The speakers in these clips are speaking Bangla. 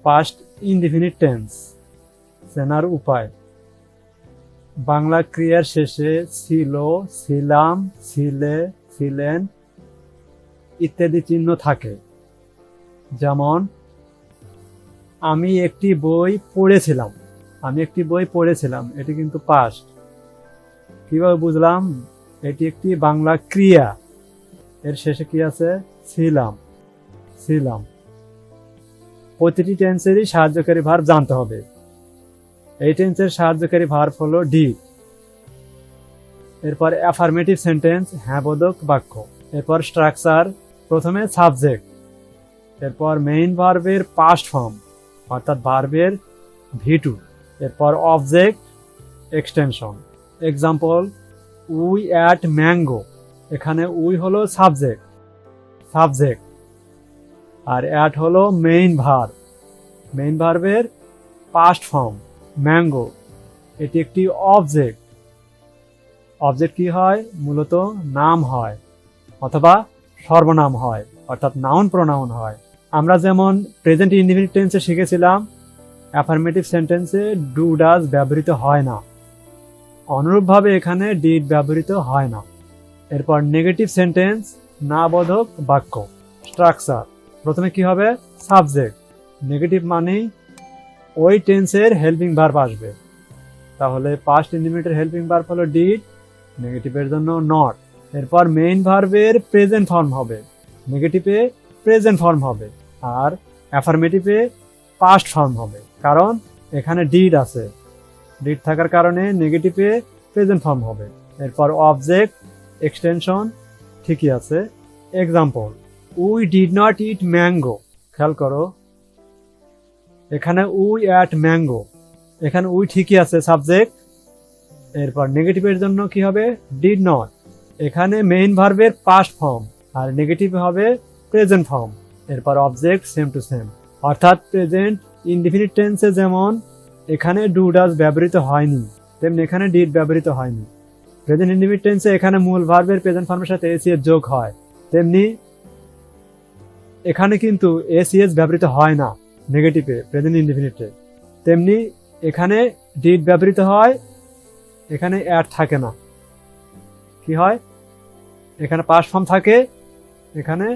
পাস্ট ইনডিফিনিট টেন্স চেনার উপায়। বাংলা ক্রিয়ার শেষে ছিল, ছিলাম, ছিলে, ছিলেন ইত্যাদি চিহ্ন থাকে। যেমন আমি একটি বই পড়েছিলাম, আমি একটি বই পড়েছিলাম, এটি কিন্তু পাস্ট। কিভাবে বুঝলাম? এটি একটি বাংলা ক্রিয়া, এর শেষে কি আছে? ছিলাম, ছিলাম। প্রতিটি টেন্সেরই সাহায্যকারী ভার্ব জানতে হবে। এই টেন্সের সাহায্যকারী ভার্ব হলো ডিড। এরপর অ্যাফার্মেটিভ সেন্টেন্স, হ্যাঁ বোধক বাক্য। এরপর স্ট্রাকচার, প্রথমে সাবজেক্ট, এরপর মেইন ভার্বের পাস্ট ফর্ম অর্থাৎ ভার্বের ভি2, এরপর object, extension. Example, we at mango, এখানে উই হলো সাবজেক্ট, সাবজেক্ট, আর অ্যাট হলো মেইন ভার্ব, মেইন ভার্বের পাস্ট ফর্ম। ম্যাঙ্গো এটি একটি অবজেক্ট। অবজেক্ট কি হয়? মূলত নাম হয় অথবা সর্বনাম হয়, অর্থাৎ নাউন প্রোনাউন হয়। আমরা যেমন প্রেজেন্ট ইনডিফিনিট টেন্সে শিখেছিলাম অ্যাফার্মেটিভ সেন্টেন্সে ডু ডাজ ব্যবহৃত হয় না, অনুরূপভাবে এখানে ডিড ব্যবহৃত হয় না। এরপর নেগেটিভ সেন্টেন্স, না বোধক বাক্য। স্ট্রাকচার, প্রথমে কি হবে? সাবজেক্ট, নেগেটিভ মানেই ওই টেন্সের হেল্পিং ভার্ব আসবে, তাহলে পাস্ট ইনডিফিনিটের হেল্পিং ভার্ব হলো ডিড, নেগেটিভের জন্য নট। এরপর মেইন ভার্বের প্রেজেন্ট ফর্ম হবে, নেগেটিভে প্রেজেন্ট ফর্ম হবে, আর অ্যাফার্মেটিভে পাস্ট ফর্ম হবে, কারণ এখানে ডিড আছে। ডিড থাকার কারণে নেগেটিভে প্রেজেন্ট ফর্ম হবে। এরপর অবজেক্ট, এক্সটেনশন ঠিকই আছে। Example, we did not it mango. খেয়াল করো, এখানে উই অ্যাট ম্যাঙ্গো, এখানে উই ঠিকই আছে সাবজেক্ট। এরপর নেগেটিভের জন্য কি হবে? Did not. এখানে মেইন ভার্বের পাস্ট ফর্ম আর নেগেটিভ হবে প্রেজেন্ট ফর্ম। এরপর অবজেক্ট সেম টু সেম, অর্থাৎ প্রেজেন্ট ইনডিফিনিট টেন্সে যেমন এখানে ডু ডাজ ব্যবহৃত হয়নি, তেমনি এখানে ডিড ব্যবহৃত হয়নি। প্রেজেন্ট ইনডিফিনিট টেন্সে এখানে মূল ভার্বের প্রেজেন্ট ফর্মের সাথে এসিএস যোগ হয়, তেমনি এখানে কিন্তু এসিএস ব্যবহৃত হয় না নেগেটিভে প্রেজেন্ট ইনডিফিনিটে। তেমনি এখানে ডিড ব্যবহৃত হয়, এখানে অ্যাড থাকে না। কি হয়? এখানে পাস্ট ফর্ম থাকে, এখানে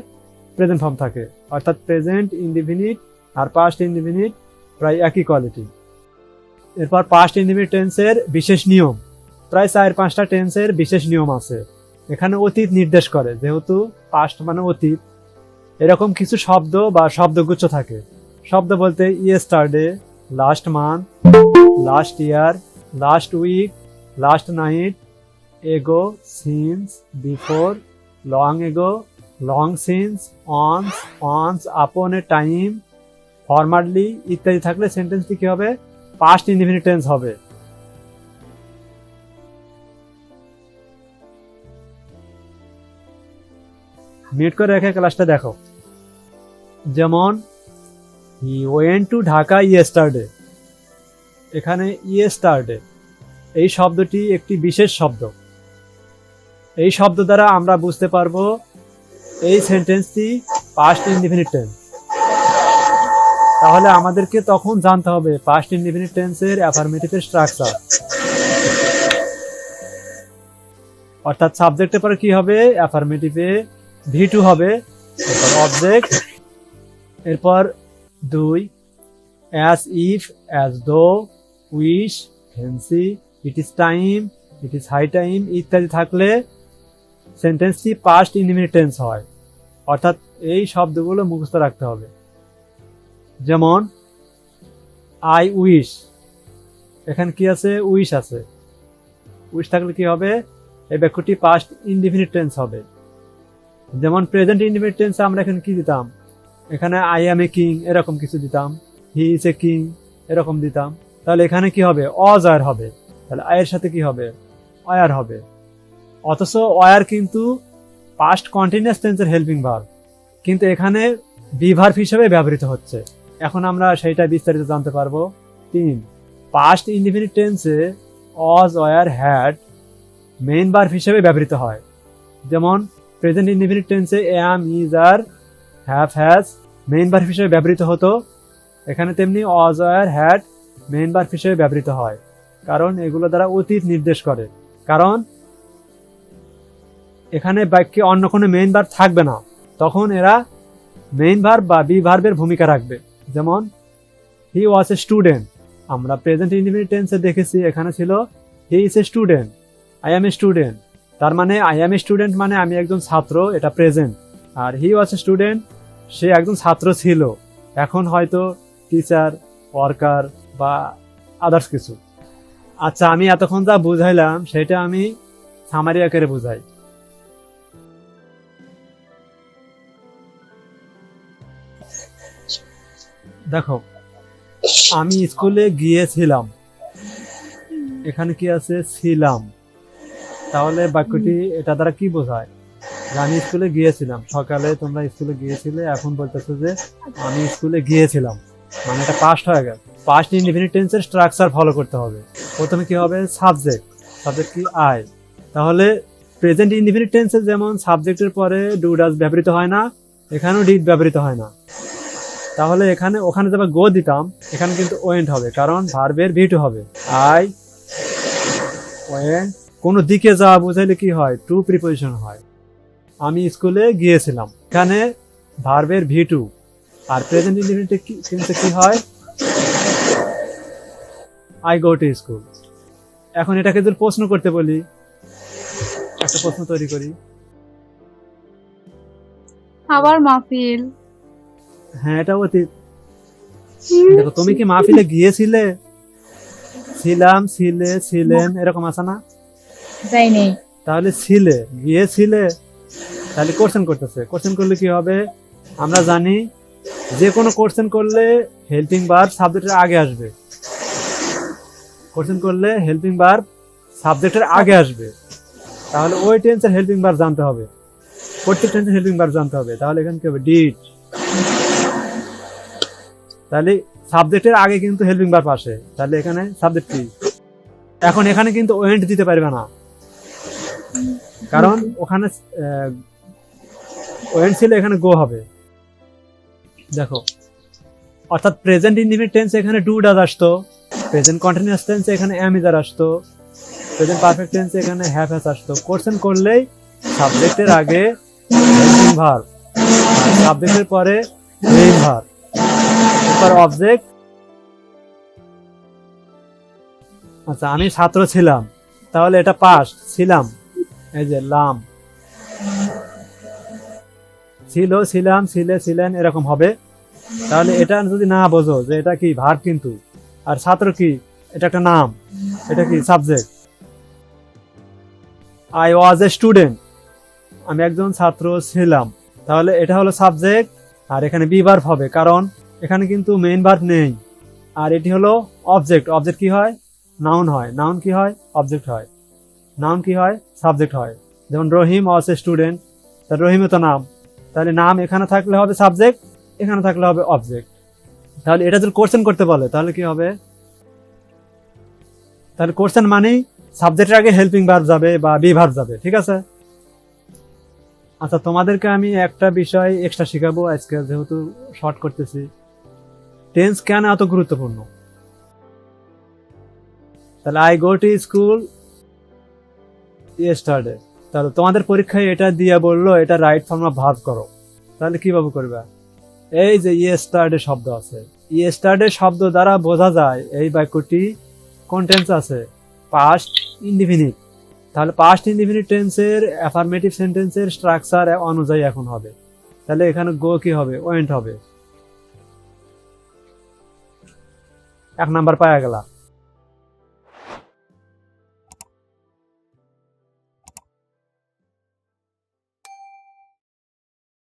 প্রেজেন্ট ফর্ম থাকে, অর্থাৎ প্রেজেন্ট ইনডিফিনিট আর পাস্ট ইনডিফিনিট প্রায় একই কোয়ালিটি। এরপর পাস্ট ইনডিফিনিট টেন্সের বিশেষ নিয়ম, প্রায় 4-5টা টেন্সের বিশেষ নিয়ম আছে। এখানে অতীত নির্দেশ করে, যেহেতু পাস্ট মানে অতীত, এরকম কিছু শব্দ বা শব্দগুচ্ছ থাকে। শব্দ বলতে yesterday, last month, last year, last week, last night, ago, since, before, long ago, long since, once, once upon a time, formerly ইত্যাদি থাকলে সেন্টেন্সটি কি হবে? পাস্ট ইনডিফিনিট টেন্স হবে। মিট করে রেখে ক্লাসটা দেখো। যেমন he went to Dhaka yesterday, এখানে ইয়েস্টারডে এই শব্দটি একটি বিশেষ শব্দ। এই শব্দ দ্বারা আমরা বুঝতে পারবো এই সেন্টেন্সটি পাস্ট ইনডিফিনিট টেন্স। তাহলে আমাদেরকে তখন জানতে হবে পাস্ট ইনডিফিনিট টেন্সের অ্যাফার্মেটিভের স্ট্রাকচার, অর্থাৎ সাবজেক্টের পরে কি হবে? অ্যাফার্মেটিভে ভি2 হবে, এরপর অবজেক্ট, এরপর 2, as if, as though, wish, fancy, it is time, it is high time ইত্যাদি থাকলে সেন্টেন্সটি পাস্ট ইনডিফিনিট টেন্স হয়, অর্থাৎ এই শব্দগুলো মুখস্থ রাখতে হবে। যেমন আই উইশ, এখানে কি আছে? উইশ আছে। উইশ থাকলে কি হবে? এই বাক্যটি পাস্ট ইনডিফিনিট টেন্স হবে। যেমন প্রেজেন্ট ইনডিফিনিট টেন্সে আমরা এখানে কি দিতাম? এখানে আই অ্যাম এ কিং এরকম কিছু দিতাম, হি ইজ এ কিং এরকম দিতাম। তাহলে এখানে কি হবে? অজয়ার হবে, তাহলে আয়ের সাথে কি হবে? অয়ার হবে। অথচ অয়ার কিন্তু পাস্ট কন্টিনিউয়াস টেন্সের হেল্পিং ভার্ব, কিন্তু এখানে বি ভার্ব হিসেবে ব্যবহৃত হচ্ছে। এখন আমরা সেইটা বিস্তারিত জানতে পারবো। 3, পাস্ট ইনডিফিনিট টেন্সে অজ, অয়ার, হ্যাড মেইন ভার্ব হিসেবে ব্যবহৃত হয়। যেমন প্রেজেন্ট ইনডিফিনিট টেন্সে am, is, are, have, has main verb হিসেবে ব্যবহৃত হতো, এখানে তেমনি was were had main verb হিসেবে ব্যবহৃত হয়, কারণ এগুলো দ্বারা অতীত নির্দেশ করে। কারণ এখানে বাক্যে অন্য কোনো মেইন ভার্ব থাকবে না, তখন এরা মেইন ভার্ব বা বি ভার্বের ভূমিকা রাখবে। যেমন হি ওয়াজ এ স্টুডেন্ট, আমরা প্রেজেন্ট ইনডিফিনিট টেন্সে দেখেছি এখানে ছিল he is a student, I M a student. তার মানে আই এম এ স্টুডেন্ট মানে আমি একজন ছাত্র, এটা present. R he was a student, সে একজন ছাত্র ছিল, এখন হয়তো টিচার, ওয়ার্কার বা আদার্স কিছু। আচ্ছা, আমি এতক্ষণ যা বুঝাইলাম সেটা আমি সামারি আকারে বুঝাই। দেখো, আমি স্কুলে গিয়েছিলাম, এখানে কি আছে ছিলাম, তাহলে বাক্যটি এটা দ্বারা কি বোঝায়? যে আমি স্কুলে গিয়েছিলাম, সকালে তোমরা স্কুলে গিয়েছিলে, এখন বলতেছো যে আমি স্কুলে গিয়েছিলাম, মানে এটা পাস্ট হয়ে গেল। পাস্ট ইনডিফিনিট টেন্সের স্ট্রাকচার ফলো করতে হবে। প্রথমে কি হবে? সাবজেক্ট, সাবজেক্ট কি আই। তাহলে প্রেজেন্ট ইনডিফিনিট টেন্সে যেমন সাবজেক্টের পরে ডু ডাজ ব্যবহৃত হয় না, এখানেও ডিড ব্যবহৃত হয় না। তাহলে এখানে ওখানে যাবে গো দিতাম, এখানে কিন্তু ওয়েন্ট হবে, কারণ ভার্বের ভি টু হবে। আই ওয়েন্ট, কোনো দিকে যাওয়া বুঝাইলে কি হয়? টু প্রিপোজিশন হয়। আমি স্কুলে গিয়েছিলাম, এখানে ভার্বের ভি টু। আর প্রেজেন্ট ইনডিফিনিট টেন্সে কি হয়? I go to school. এখন এটাকে যদি প্রশ্ন করতে বলি, একটা প্রশ্ন তৈরি করি। আবার মাহফিল। হ্যাঁ, এটা অতীত। দেখো, তুমি কি মাহফিলে গিয়েছিলে? ছিলাম, ছিলে, ছিলেন, এরকম আছে না? যাইনি। তাহলে ছিলে, গিয়েছিলে, তাহলে কোশ্চেন করতেছে। কোশ্চেন করলে কি হবে? আমরা জানি যে কোনো কোশ্চেন করলে হেল্পিং ভার্ব সাবজেক্টের আগে আসবে। কোশ্চেন করলে হেল্পিং ভার্ব সাবজেক্টের আগে আসবে, তাহলে ওই টেন্সের হেল্পিং ভার্ব জানতে হবে, প্রত্যেক টেন্সের হেল্পিং ভার্ব জানতে হবে। তাহলে এখানে কি হবে? ডিড। তাহলে সাবজেক্টের আগে কিন্তু হেল্পিং ভার্ব আসে, তাহলে এখানে সাবজেক্ট কি? এখন এখানে কিন্তু ওয়েন্ট দিতে পারবে না, কারণ ওখানে ওয়েন্ট ছিল, এখানে গো হবে। দেখো, অর্থাৎ প্রেজেন্ট ইনডিফিনিট টেন্স এখানে ডু ডাজ আসতো, প্রেজেন্ট কন্টিনিউয়াস টেন্স এখানে অ্যাম ইজ আর আসতো, প্রেজেন্ট পারফেক্ট টেন্স এখানে হ্যাভ হ্যাজ আসতো। কোশ্চেন করলেই সাবজেক্টের আগে হেল্পিং ভার্ব, সাবজেক্টের পরে মেইন ভার্ব, এরপর অবজেক্ট। আচ্ছা, আমি ছাত্র ছিলাম, তাহলে এটা পাস্ট, ছিলাম, এই যে লাম, ছিল, ছিলাম, ছিলে, ছিলেন, এরকম হবে। তাহলে এটা যদি না বোঝো যে এটা কি ভার্ব কিন্তু, আর ছাত্র কি? এটা একটা নাম, এটা কি? Subject. I was a student, আমি একজন ছাত্র ছিলাম, তাহলে এটা হলো সাবজেক্ট, আর এখানে বি ভার্ব হবে, কারণ এখানে কিন্তু মেইন ভার্ব নেই। আর এটি হলো অবজেক্ট। অবজেক্ট কি হয়? নাউন হয়। নাউন কি হয়? অবজেক্ট হয়। নাউন কি হয়? সাবজেক্ট হয়। যেমন রহিম ওয়াজ এ স্টুডেন্ট, তাহলে রহিমে তো নাম, তাহলে নাম এখানে থাকলে হবে সাবজেক্ট, এখানে থাকলে হবে অবজেক্ট। তাহলে এটা যদি কোশ্চেন করতে বলে তাহলে কি হবে? তাহলে কোশ্চেন মানেই সাবজেক্টের আগে হেল্পিং ভার্ব যাবে বা বি ভার্ব যাবে, ঠিক আছে? আচ্ছা, তোমাদেরকে আমি একটা বিষয় এক্সট্রা শিখাবো আজকে, যেহেতু শর্ট করতেছি। টেন্স কেন এত গুরুত্বপূর্ণ? তাহলে I go to school yesterday, তাহলে তোমাদের পরীক্ষায় এটা দিয়ে বললো এটা রাইট ফর্ম অফ ভার্ব করো, তাহলে কিভাবে করবে? এই যে ইয়েস্টারডে শব্দ আছে, ইয়েস্টারডে শব্দ দ্বারা বোঝা যায় এই বাক্যটি কোন টেন্স আছে? Past indefinite. তাহলে পাস্ট ইনডিফিনিট টেন্সের অ্যাফার্মেটিভ সেন্টেন্সের স্ট্রাকচার অনুযায়ী এখন হবে। তাহলে এখানে গো কি হবে? ওয়েন্ট হবে। 1 নাম্বার পাওয়া গেল।